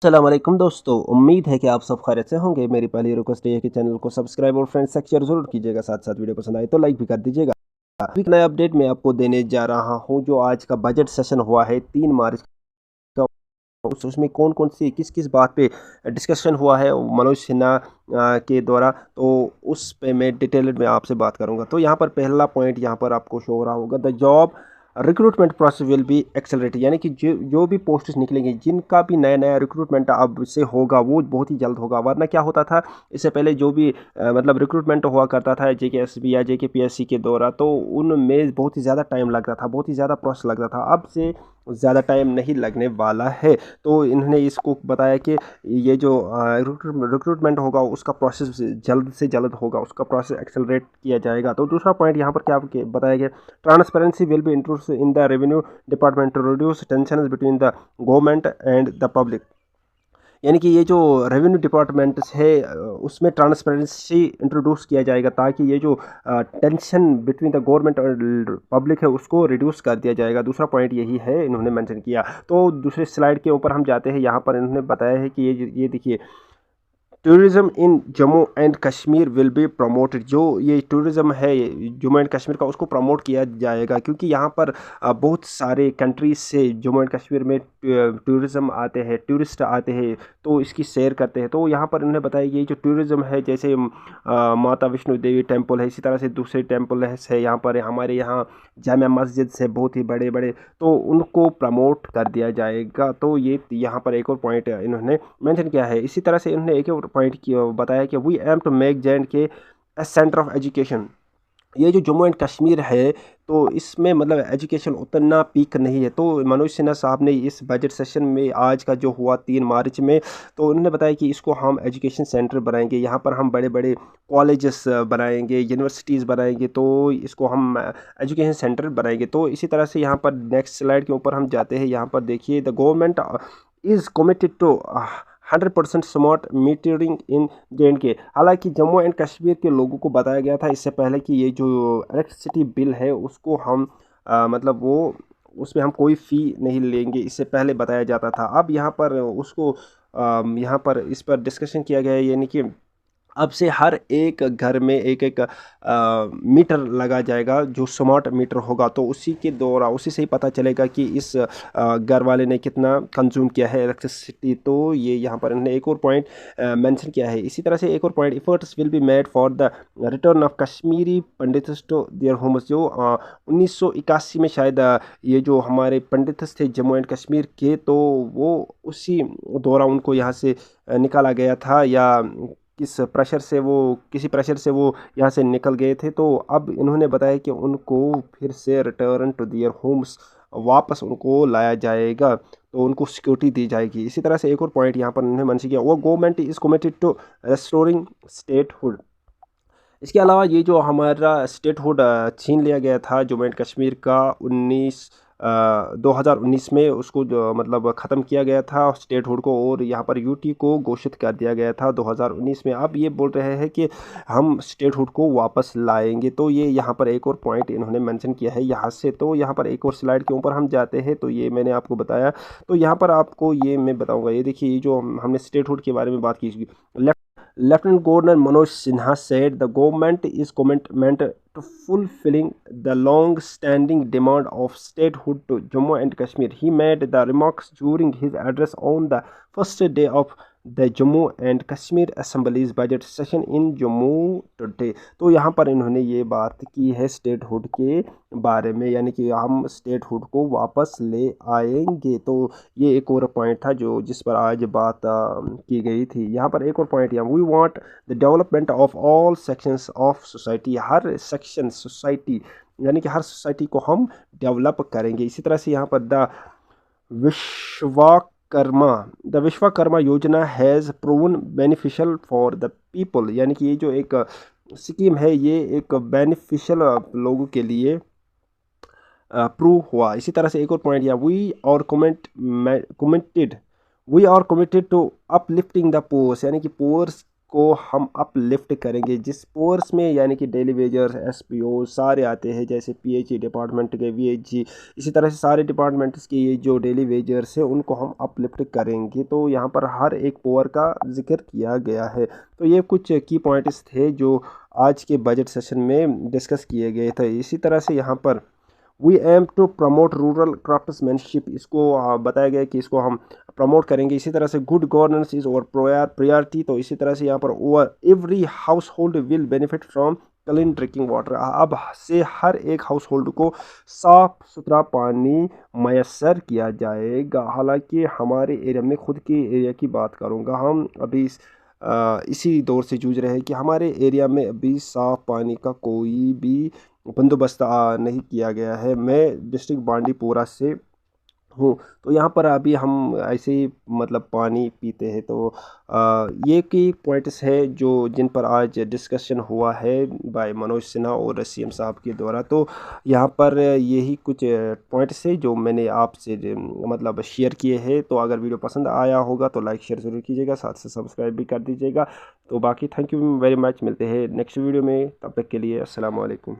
अस्सलाम वालेकुम दोस्तों, उम्मीद है कि आप सब खैरियत से होंगे। मेरी पहली रिक्वेस्ट ये है कि चैनल को सब्सक्राइब और फ्रेंड्स तक शेयर ज़रूर कीजिएगा। साथ साथ वीडियो पसंद आए तो लाइक भी कर दीजिएगा। एक नया अपडेट मैं आपको देने जा रहा हूँ। जो आज का बजट सेशन हुआ है 3 मार्च का, उसमें कौन कौन सी किस किस बात पे डिस्कशन हुआ है मनोज सिन्हा के द्वारा, तो उस पे मैं डिटेल्ड में आपसे बात करूँगा। तो यहाँ पर पहला पॉइंट यहाँ पर आपको शो हो रहा होगा, the job recruitment process will be accelerated, यानी कि जो भी पोस्ट्स निकलेंगे, जिनका भी नया नया रिक्रूटमेंट अब से होगा वो बहुत ही जल्द होगा। वरना क्या होता था, इससे पहले जो भी मतलब रिक्रूटमेंट हुआ करता था JKSB या JKPSC के द्वारा, तो उनमें बहुत ही ज़्यादा टाइम लगता था, बहुत ही ज़्यादा प्रोसेस लगता था। अब से ज़्यादा टाइम नहीं लगने वाला है। तो इन्होंने इसको बताया कि ये जो रिक्रूटमेंट होगा उसका प्रोसेस जल्द से जल्द होगा, उसका प्रोसेस एक्सेलरेट किया जाएगा। तो दूसरा पॉइंट यहाँ पर क्या बताया गया, transparency will be introduced in the revenue department to reduce tension between the government and the public, यानी कि ये जो रेवेन्यू डिपार्टमेंट है उसमें ट्रांसपेरेंसी इंट्रोड्यूस किया जाएगा, ताकि ये जो टेंशन बिटवीन द गवर्नमेंट और पब्लिक है उसको रिड्यूस कर दिया जाएगा। दूसरा पॉइंट यही है, इन्होंने मेंशन किया। तो दूसरे स्लाइड के ऊपर हम जाते हैं। यहाँ पर इन्होंने बताया है कि ये देखिए, tourism in Jammu and Kashmir will be promoted. जो ये टूरिज़्म है जम्मू एंड कश्मीर का, उसको प्रमोट किया जाएगा, क्योंकि यहाँ पर बहुत सारे कंट्रीज से जम्मू एंड कश्मीर में टूरिज़्म आते हैं, टूरिस्ट आते हैं, तो इसकी सैर करते हैं। तो यहाँ पर उन्होंने बताया कि ये जो टूरिज़्म है, जैसे माता वैष्णो देवी टेम्पल है, इसी तरह से दूसरे टेम्पल है यहाँ पर, हमारे यहाँ जामा मस्जिद से बहुत ही बड़े बड़े, तो उनको प्रमोट कर दिया जाएगा। तो ये यहाँ पर एक और पॉइंट इन्होंने मेंशन किया है। इसी तरह से इन्होंने एक और पॉइंट बताया कि we aim to make J&K a centre of education. ये जो जम्मू एंड कश्मीर है, तो इसमें मतलब एजुकेशन उतना पीक नहीं है। तो मनोज सिन्हा साहब ने इस बजट सेशन में आज का जो हुआ 3 मार्च में, तो उन्होंने बताया कि इसको हम एजुकेशन सेंटर बनाएंगे, यहाँ पर हम बड़े बड़े कॉलेजेस बनाएंगे, यूनिवर्सिटीज़ बनाएंगे, तो इसको हम एजुकेशन सेंटर बनाएंगे। तो इसी तरह से यहाँ पर नेक्स्ट स्लाइड के ऊपर हम जाते हैं। यहाँ पर देखिए, the government is committed to 100% smart metering in J&K। हालांकि जम्मू एंड कश्मीर के लोगों को बताया गया था इससे पहले कि ये जो इलेक्ट्रिसिटी बिल है उसको हम मतलब वो उसमें हम कोई फ़ी नहीं लेंगे, इससे पहले बताया जाता था। अब यहाँ पर उसको यहाँ पर इस पर डिस्कशन किया गया है, यानी कि अब से हर एक घर में एक एक मीटर लगा जाएगा जो स्मार्ट मीटर होगा। तो उसी के द्वारा उसी से ही पता चलेगा कि इस घर वाले ने कितना कंज्यूम किया है इलेक्ट्रिसिटी। तो ये यहाँ पर इन्होंने एक और पॉइंट मेंशन किया है। इसी तरह से एक और point, efforts will be made for the return of Kashmiri Pandits to their homes. जो 1981 में शायद ये जो हमारे पंडित्स थे जम्मू एंड कश्मीर के, तो वो उसी दौरान उनको यहाँ से निकाला गया था, या किसी प्रेशर से वो यहाँ से निकल गए थे। तो अब इन्होंने बताया कि उनको फिर से रिटर्न टू दियर होम्स, वापस उनको लाया जाएगा, तो उनको सिक्योरिटी दी जाएगी। इसी तरह से एक और पॉइंट यहाँ पर उन्होंने मेंशन किया, वो government is committed to restoring statehood. इसके अलावा ये जो हमारा स्टेटहुड छीन लिया गया था जम्मू एंड कश्मीर का 2019 में, उसको जो मतलब ख़त्म किया गया था स्टेटहुड को, और यहाँ पर यूटी को घोषित कर दिया गया था 2019 में। अब ये बोल रहे हैं कि हम स्टेटहुड को वापस लाएंगे। तो ये यहाँ पर एक और पॉइंट इन्होंने मेंशन किया है यहाँ से। तो यहाँ पर एक और स्लाइड के ऊपर हम जाते हैं। तो ये मैंने आपको बताया, तो यहाँ पर आपको ये मैं बताऊँगा। ये देखिए, ये जो हमने स्टेटहुड के बारे में बात की, Lieutenant Governor Manoj Sinha said the government is committed to fulfilling the long-standing demand of statehood to Jammu and Kashmir. He made the remarks during his address on the first day of the Jammu and Kashmir Assembly's budget session in Jammu today. तो यहाँ पर इन्होंने ये बात की है statehood के बारे में, यानी कि हम स्टेटहुड को वापस ले आएंगे। तो ये एक और पॉइंट था जो जिस पर आज बात की गई थी। यहाँ पर एक और पॉइंट, यहाँ we want the development of all sections of society. हर सेक्शन सोसाइटी, यानी कि हर सोसाइटी को हम डेवलप करेंगे। इसी तरह से यहाँ पर विश्वकर्मा द विश्वकर्मा योजना has proven beneficial for the people, यानी कि ये जो एक स्कीम है ये एक बेनिफिशियल लोगों के लिए प्रूव हुआ। इसी तरह से एक और पॉइंट, या we are committed to uplifting the poors, यानी कि पोर्स को हम अपलिफ्ट करेंगे, जिस पोर्स में यानी कि डेली वेजर्स, एसपीओ सारे आते हैं, जैसे पीएचई डिपार्टमेंट के, वीएचजी, इसी तरह से सारे डिपार्टमेंट्स के ये जो डेली वेजर्स है उनको हम अपलिफ्ट करेंगे। तो यहाँ पर हर एक पोर का जिक्र किया गया है। तो ये कुछ की पॉइंट्स थे जो आज के बजट सेशन में डिस्कस किए गए थे। इसी तरह से यहाँ पर we aim to promote rural craftsmanship, इसको बताया गया कि इसको हम प्रमोट करेंगे। इसी तरह से गुड गवर्नेंस इज और प्रायोरिटी, तो इसी तरह से यहाँ पर over every house hold will benefit from clean drinking water, अब से हर एक हाउस होल्ड को साफ सुथरा पानी मैसर किया जाएगा। हालांकि हमारे एरिया में, खुद के एरिया की बात करूँगा, हम अभी इसी दौर से जूझ रहे हैं कि हमारे एरिया में अभी साफ पानी का कोई भी बंदोबस्त नहीं किया गया है। मैं डिस्ट्रिक्ट बांडीपुरा से हूँ, तो यहाँ पर अभी हम ऐसे ही मतलब पानी पीते हैं। तो ये की पॉइंट्स है जो जिन पर आज डिस्कशन हुआ है बाय मनोज सिन्हा और सीएम साहब के द्वारा। तो यहाँ पर यही कुछ पॉइंट्स है जो मैंने आपसे मतलब शेयर किए हैं। तो अगर वीडियो पसंद आया होगा तो लाइक शेयर ज़रूर कीजिएगा, साथ से सब्सक्राइब भी कर दीजिएगा। तो बाकी थैंक यू वेरी मच, मिलते हैं नेक्स्ट वीडियो में, तब तक के लिए अस्सलाम वालेकुम।